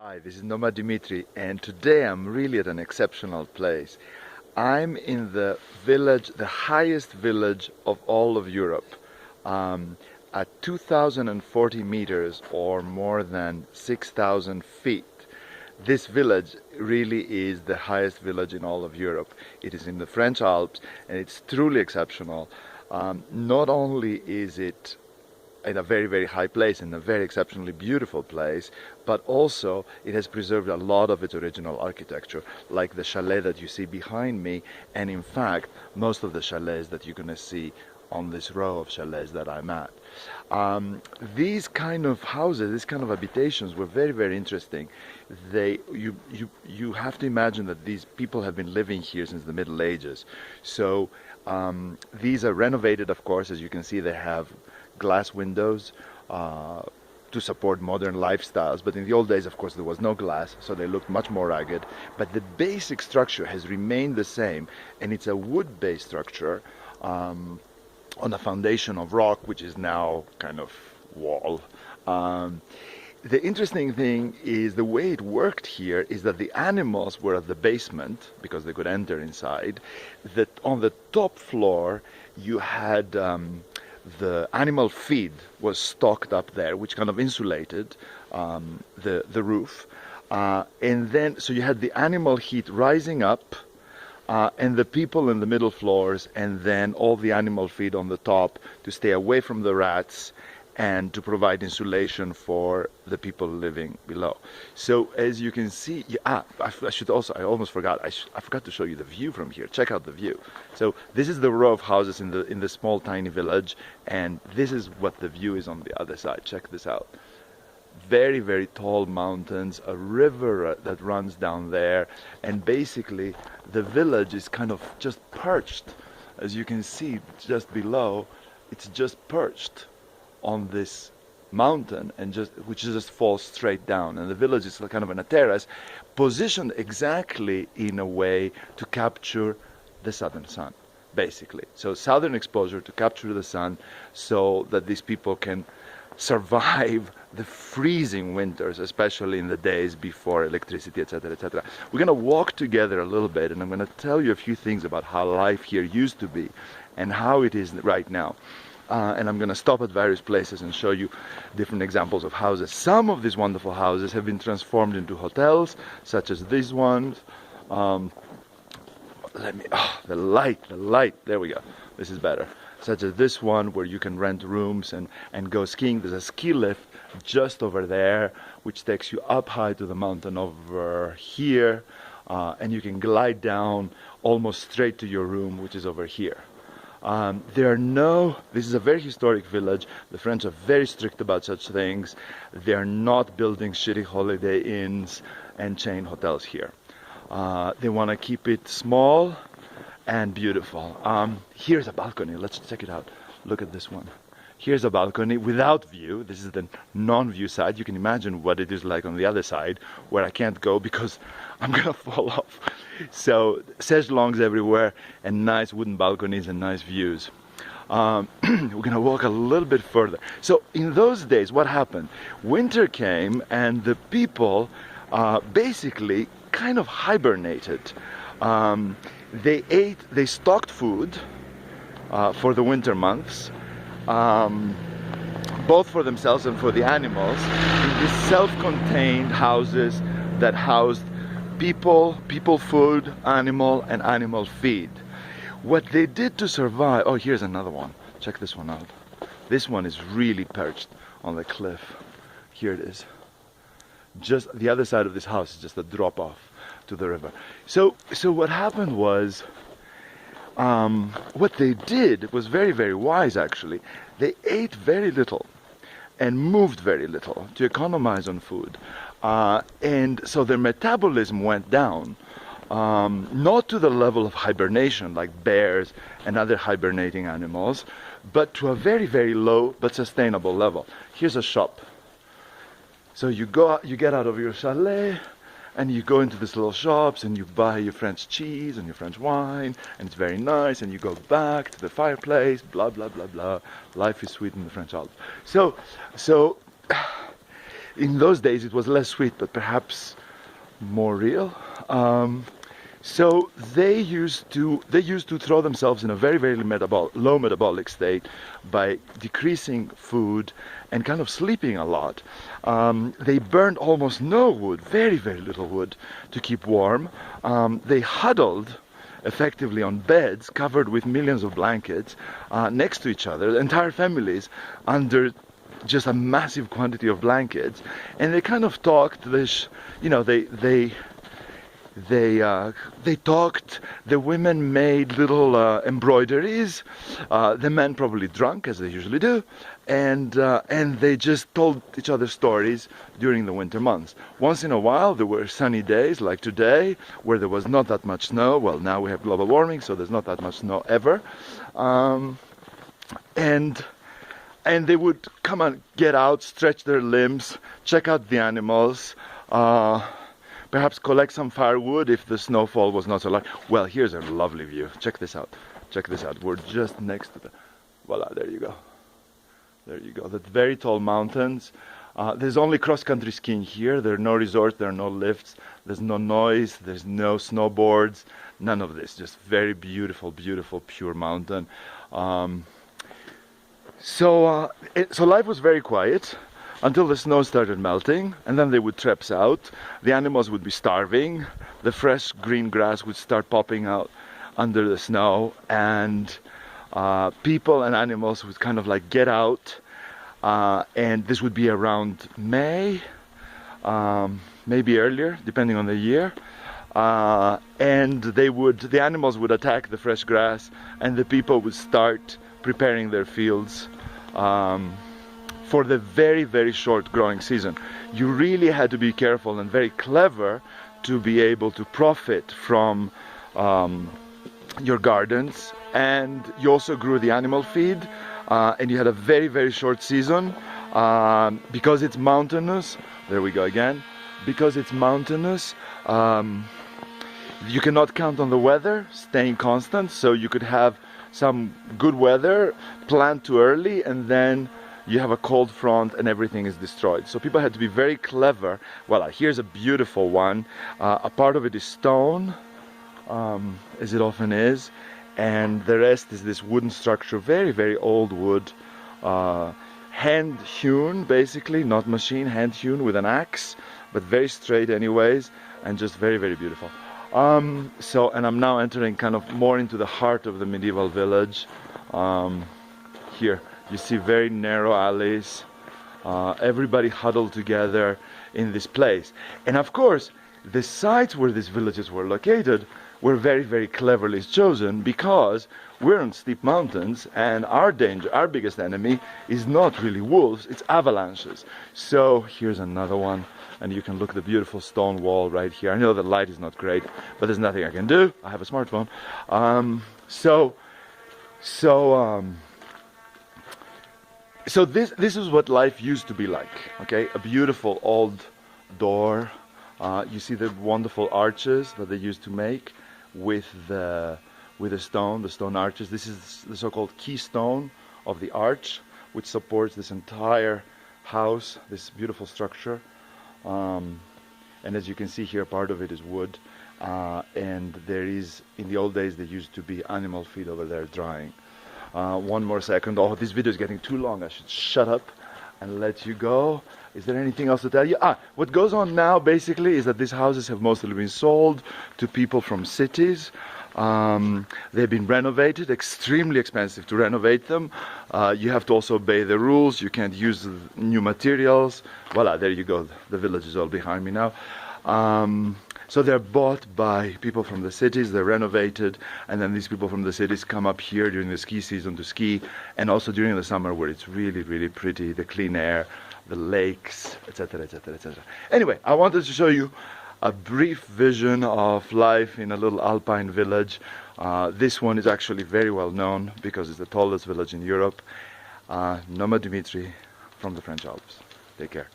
Hi, this is Noma Dimitri, and today I'm really at an exceptional place. I'm in the village, the highest village of all of Europe, at 2,040 meters or more than 6,000 feet. This village really is the highest village in all of Europe. It is in the French Alps, and it's truly exceptional. Not only is it in a very, very high place and a very exceptionally beautiful place, but also it has preserved a lot of its original architecture, like the chalet that you see behind me, and in fact, most of the chalets that you're going to see on this row of chalets that I'm at. These kind of houses, these kind of habitations were very, very interesting. You have to imagine that these people have been living here since the Middle Ages. So these are renovated, of course. As you can see, they have glass windows to support modern lifestyles, but in the old days, of course, there was no glass, so they looked much more rugged. But the basic structure has remained the same, and it's a wood-based structure on a foundation of rock, which is now kind of wall. The interesting thing is the way it worked here is that the animals were at the basement because they could enter inside. That on the top floor you had the animal feed was stocked up there, which kind of insulated the roof, and then so you had the animal heat rising up, and the people in the middle floors, and then all the animal feed on the top to stay away from the rats and to provide insulation for the people living below. So as you can see, I almost forgot. I forgot to show you the view from here. Check out the view. So this is the row of houses in the small tiny village, and this is what the view is on the other side. Check this out. Very, very tall mountains, a river that runs down there, and basically the village is kind of just perched. As you can see just below, it's just perched on this mountain, and which just falls straight down, and the village is kind of in a terrace, positioned exactly in a way to capture the southern sun, basically. So southern exposure to capture the sun, so that these people can survive the freezing winters, especially in the days before electricity, etc., etc. We're going to walk together a little bit, and I'm going to tell you a few things about how life here used to be and how it is right now. And I'm going to stop at various places and show you different examples of houses. Some of these wonderful houses have been transformed into hotels, such as these ones. The light, there we go. This is better. Such as this one, where you can rent rooms and go skiing. There's a ski lift just over there, which takes you up high to the mountain over here. And you can glide down almost straight to your room, which is over here. This is a very historic village. The French are very strict about such things. They're not building shitty holiday inns and chain hotels here. They want to keep it small and beautiful. Here's a balcony. Let's check it out. Look at this one. Here's a balcony without view. This is the non-view side. You can imagine what it is like on the other side, where I can't go because I'm gonna fall off. So seiche-longues everywhere, and nice wooden balconies and nice views. We're gonna walk a little bit further. So in those days, what happened? Winter came, and the people basically kind of hibernated. They stocked food for the winter months, both for themselves and for the animals, in these self-contained houses that housed people food, animal, and animal feed. What they did to survive, oh, here's another one. Check this one out. This one is really perched on the cliff. Here it is. Just the other side of this house is just a drop off to the river. So what happened was, what they did was very, very wise, actually. They ate very little and moved very little to economize on food. And so their metabolism went down, not to the level of hibernation like bears and other hibernating animals, but to a very, very low but sustainable level. Here's a shop. So you get out of your chalet, and you go into these little shops and you buy your French cheese and your French wine, and it's very nice, and you go back to the fireplace, blah, blah, blah, blah. Life is sweet in the French Alps. So in those days it was less sweet, but perhaps more real. So they used to throw themselves in a very, very low metabolic state by decreasing food and kind of sleeping a lot. They burned almost no wood, very, very little wood, to keep warm. They huddled effectively on beds covered with millions of blankets next to each other, entire families under just a massive quantity of blankets, and they kind of talked this, you know, they talked. The women made little embroideries. The men probably drunk, as they usually do, and they just told each other stories during the winter months. Once in a while, there were sunny days, like today, where there was not that much snow. Well, now we have global warming, so there's not that much snow ever, and they would come and get out, stretch their limbs, check out the animals. Perhaps collect some firewood if the snowfall was not so large. Well, here's a lovely view. Check this out. Check this out. We're just next to the... Voila, there you go. There you go. The very tall mountains. There's only cross-country skiing here. There are no resorts. There are no lifts. There's no noise. There's no snowboards. None of this. Just very beautiful, beautiful, pure mountain. So life was very quiet until the snow started melting, and then they would traps out. The animals would be starving. The fresh green grass would start popping out under the snow, and people and animals would kind of like get out, and this would be around May, maybe earlier, depending on the year. And the animals would attack the fresh grass, and the people would start preparing their fields for the very, very short growing season. You really had to be careful and very clever to be able to profit from your gardens, and you also grew the animal feed, and you had a very, very short season because it's mountainous. There we go again. Because it's mountainous, you cannot count on the weather staying constant, so you could have some good weather, plant too early, and then you have a cold front and everything is destroyed. So people had to be very clever. Well, here's a beautiful one. A part of it is stone, as it often is, and the rest is this wooden structure, very, very old wood, hand hewn basically, not machine, hand hewn with an axe, but very straight anyways, and just very, very beautiful. And I'm now entering kind of more into the heart of the medieval village. Here you see very narrow alleys, everybody huddled together in this place. And of course, the sites where these villages were located were very, very cleverly chosen, because we're on steep mountains, and our biggest enemy is not really wolves, it's avalanches. So here's another one, and you can look at the beautiful stone wall right here. I know the light is not great, but there's nothing I can do. I have a smartphone. So this is what life used to be like. Okay, a beautiful old door. You see the wonderful arches that they used to make with the stone arches. This is the so-called keystone of the arch, which supports this entire house, this beautiful structure. And as you can see here, part of it is wood, and there is, in the old days, there used to be animal feed over there drying. One more second. Oh, this video is getting too long. I should shut up and let you go. Is there anything else to tell you? What goes on now basically is that these houses have mostly been sold to people from cities. They've been renovated, extremely expensive to renovate them. You have to also obey the rules. You can't use new materials. Voila, there you go. The village is all behind me now. So they're bought by people from the cities, they're renovated, and then these people from the cities come up here during the ski season to ski, and also during the summer where it's really, really pretty, the clean air, the lakes, etc., etc., etc. Anyway, I wanted to show you a brief vision of life in a little alpine village. This one is actually very well known because it's the tallest village in Europe. Noma Dimitri from the French Alps. Take care.